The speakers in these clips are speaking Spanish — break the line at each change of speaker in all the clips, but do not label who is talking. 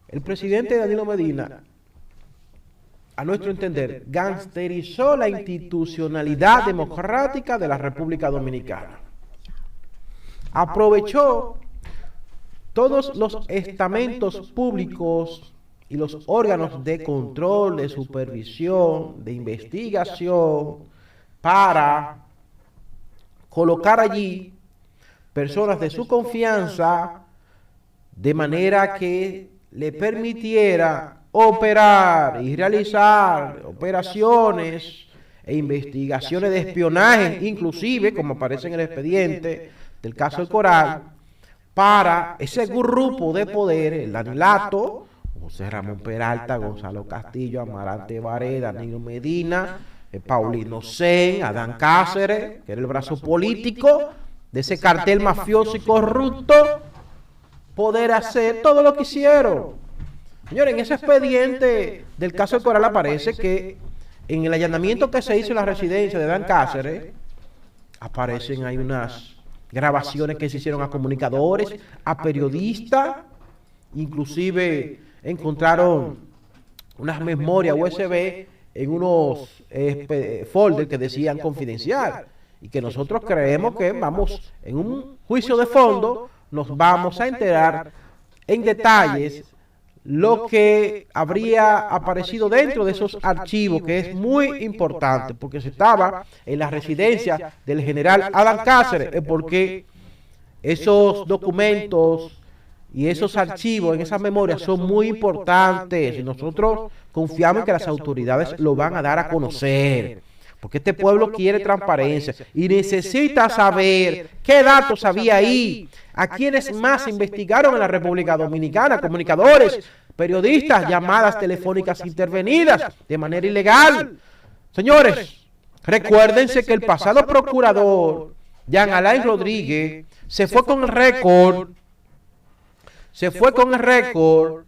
El presidente Danilo Medina, a nuestro entender, gangsterizó la institucionalidad democrática de la República Dominicana. Aprovechó todos los estamentos públicos y los órganos de control, de supervisión, de investigación, para colocar allí personas de su confianza, de manera que le permitiera operar y realizar operaciones e investigaciones de espionaje, inclusive, como aparece en el expediente del caso del Coral, para ese grupo de poder, el Danilato, José Ramón Peralta, Gonzalo Castillo, Amarante Baré, Danilo Medina, Paulino Sen, Adán Cáceres, que era el brazo político de ese cartel mafioso y corrupto, poder hacer todo lo que hicieron. Señores, en ese expediente del caso del Coral aparece que en el allanamiento que se hizo en la residencia de Adán Cáceres, aparecen ahí unas grabaciones que se hicieron a comunicadores, a periodistas, inclusive encontraron unas memorias USB en unos folders que decían confidencial, y que nosotros creemos que vamos en un juicio de fondo, nos vamos a enterar en detalles lo que habría aparecido dentro de esos archivos, que es muy importante, porque se estaba en la residencia del general Adán Cáceres, porque esos documentos y esos archivos en esas memorias son muy importantes, y nosotros confiamos en que las autoridades lo van a dar a conocer, porque este pueblo quiere transparencia y necesita saber qué datos había ahí, a quienes más investigaron en la República Dominicana, comunicadores, periodistas, llamadas telefónicas intervenidas de manera ilegal. Señores, recuérdense que el pasado procurador, Jean Alain Rodríguez, se fue con el récord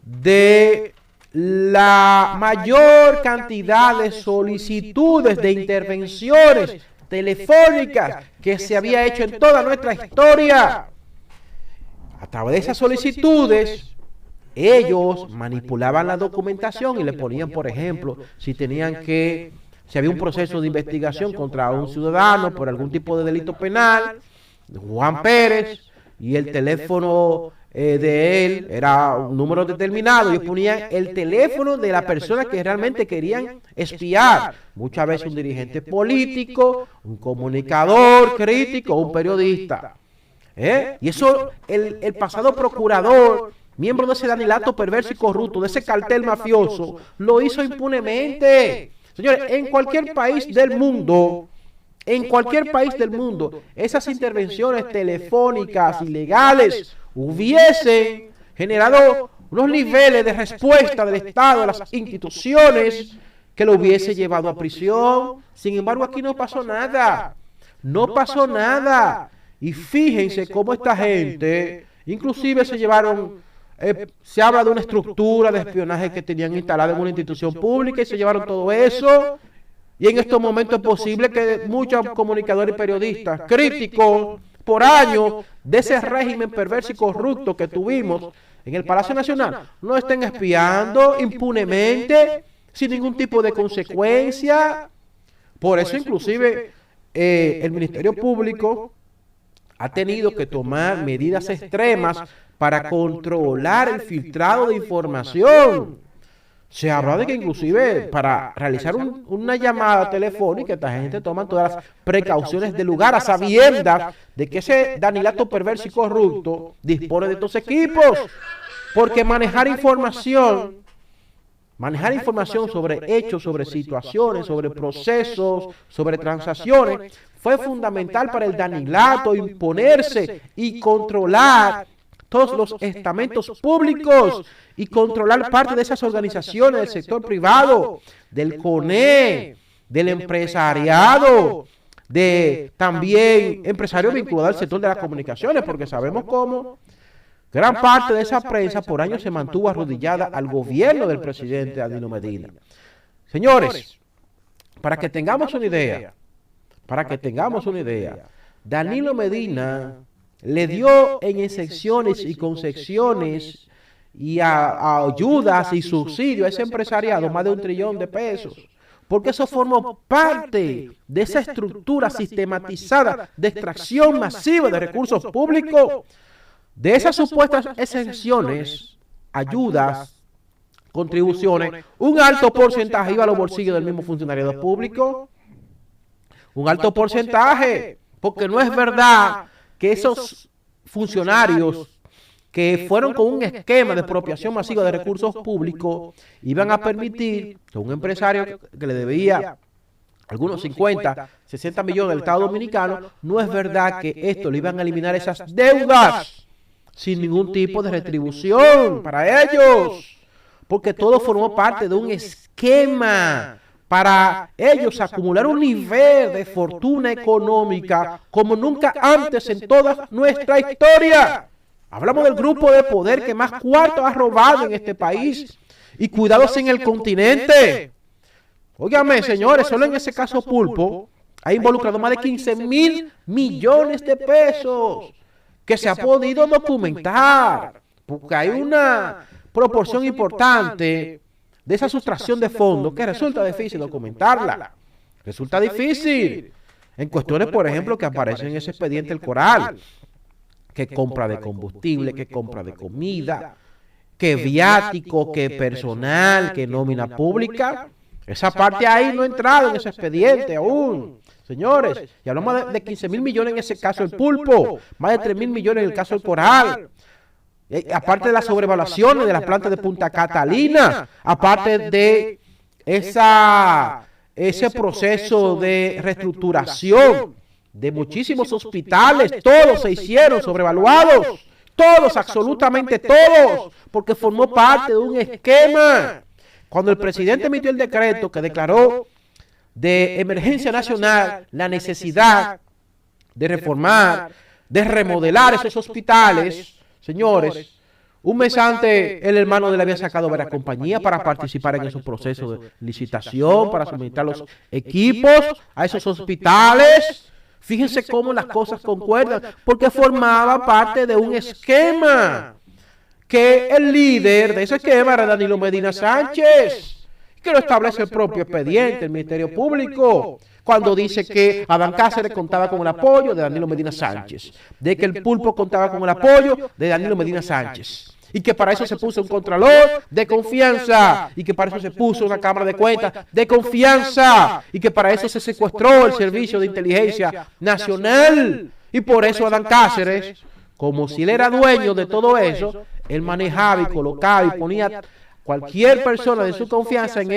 de la mayor cantidad de solicitudes de intervenciones telefónicas que se había hecho en toda nuestra historia. A través de esas solicitudes, ellos manipulaban la documentación y le ponían, por ejemplo, si había un proceso de investigación contra un ciudadano por algún tipo de delito penal, Juan Pérez, y el teléfono de él era un número determinado, ellos ponían el teléfono de la persona que realmente querían espiar, muchas veces un dirigente político, un comunicador crítico, un periodista. Y eso el pasado procurador, miembro de ese Danilato perverso y corrupto, de ese cartel mafioso, lo hizo impunemente. Señores, en cualquier país del mundo, esas intervenciones telefónicas ilegales hubiesen generado unos niveles de respuesta del Estado, de las instituciones, que lo hubiese llevado a prisión. Sin embargo, aquí no pasó nada. No pasó nada. Y fíjense cómo esta gente, inclusive se llevaron, se habla de una estructura de espionaje que tenían instalada en una institución pública, y se llevaron todo eso. Y en estos momentos es posible que muchos comunicadores y periodistas críticos por años de ese régimen perverso y corrupto que tuvimos en el Palacio Nacional no estén espiando impunemente, sin ningún tipo de consecuencia. Por eso inclusive el Ministerio Público ha tenido que tomar medidas extremas para controlar el filtrado de información. Se habla de que inclusive para realizar una llamada telefónica, esta gente toma todas las precauciones del lugar, a sabiendas de que ese Danilato perverso y corrupto dispone de estos equipos, porque manejar información sobre hechos, sobre situaciones, sobre procesos, sobre transacciones, fue fundamental para el Danilato imponerse y controlar todos los estamentos públicos y controlar parte de esas organizaciones del sector privado, del CONE, del empresariado, de también empresarios vinculados al sector de las comunicaciones, porque sabemos cómo gran parte de esa prensa por años se mantuvo arrodillada al gobierno del presidente Danilo Medina. Señores, para que tengamos una idea, para que tengamos una idea, Danilo Medina le dio en excepciones y concesiones y a ayudas y subsidios a ese empresariado más de 1 trillón de pesos. Porque eso formó parte de esa estructura sistematizada de extracción masiva de recursos públicos. De esas supuestas exenciones, ayudas, contribuciones, un alto porcentaje iba a los bolsillos del mismo funcionariado público. Un alto porcentaje, porque no es verdad que esos funcionarios que fueron con un esquema de expropiación masiva de recursos públicos iban a permitir que un empresario que le debía algunos 50, 60 millones del Estado Dominicano, no es verdad que esto le iban a eliminar esas deudas sin ningún tipo de retribución para ellos, porque todo formó parte de un esquema para ellos acumular un nivel de fortuna económica como nunca antes en toda nuestra historia. Hablamos del grupo de poder que más cuartos ha robado en este país. Y cuidados en el continente. Óigame, señores, solo en ese caso Pulpo ha involucrado más de 15.000 millones de pesos que se ha podido documentar. Porque hay una proporción importante de esa sustracción de fondos que resulta difícil documentarla. Resulta difícil. En cuestiones, por ejemplo, que aparecen en ese expediente el Coral. Que compra de combustible, que compra de comida, que viático, que personal, que nómina pública. Esa parte ahí no ha entrado en ese expediente aún, señores. Y hablamos de 15.000 millones en ese caso el Pulpo, más de 3.000 millones en el caso del Coral. Aparte de las sobrevaluaciones de las plantas de Punta Catalina, aparte de ese proceso de reestructuración de muchísimos hospitales, todos se hicieron sobrevaluados, todos, absolutamente todos, porque formó parte de un esquema. Cuando el presidente emitió el decreto que declaró de emergencia nacional la necesidad de reformar, de remodelar esos hospitales, señores, un mes antes el hermano de él había sacado varias compañías para participar en esos procesos de licitación, para suministrar los equipos a esos hospitales. Fíjense cómo las cosas concuerdan, porque formaba parte de un esquema, que el líder de ese esquema era Danilo Medina Sánchez, que lo establece el propio expediente, el Ministerio Público, cuando dice que Adán Cáceres contaba con el apoyo de Danilo Medina Sánchez, de que el Pulpo contaba con el apoyo de Danilo Medina Sánchez, y que para eso se puso un contralor de confianza, y que para eso se puso una Cámara de Cuentas de confianza, y que para eso se secuestró el Servicio de Inteligencia Nacional, y por eso Adán Cáceres, como si él era dueño de todo eso, él manejaba y colocaba y ponía cualquier persona de su confianza en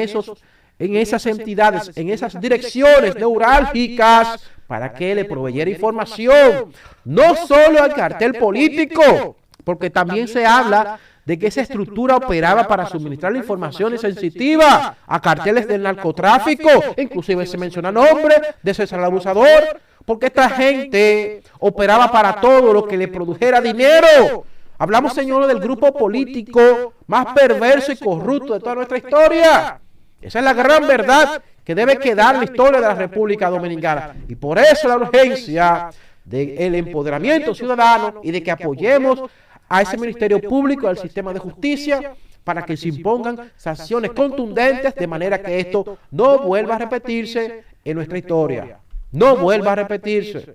esas entidades, en esas direcciones neurálgicas, para que le proveyera información, no solo al cartel político, porque también se habla de que esa estructura operaba para suministrar informaciones sensitivas a carteles del narcotráfico, inclusive se menciona nombre de César el Abusador, porque esta gente operaba para todo lo que le produjera dinero. Hablamos, señores, del grupo político más perverso y corrupto de toda nuestra historia. Esa es la gran verdad que debe quedar en la historia de la República Dominicana. Y por eso la urgencia del empoderamiento ciudadano y de que apoyemos a ese Ministerio Público, al sistema de justicia, para que se impongan sanciones contundentes de manera que esto no vuelva a repetirse en nuestra historia. No vuelva a repetirse.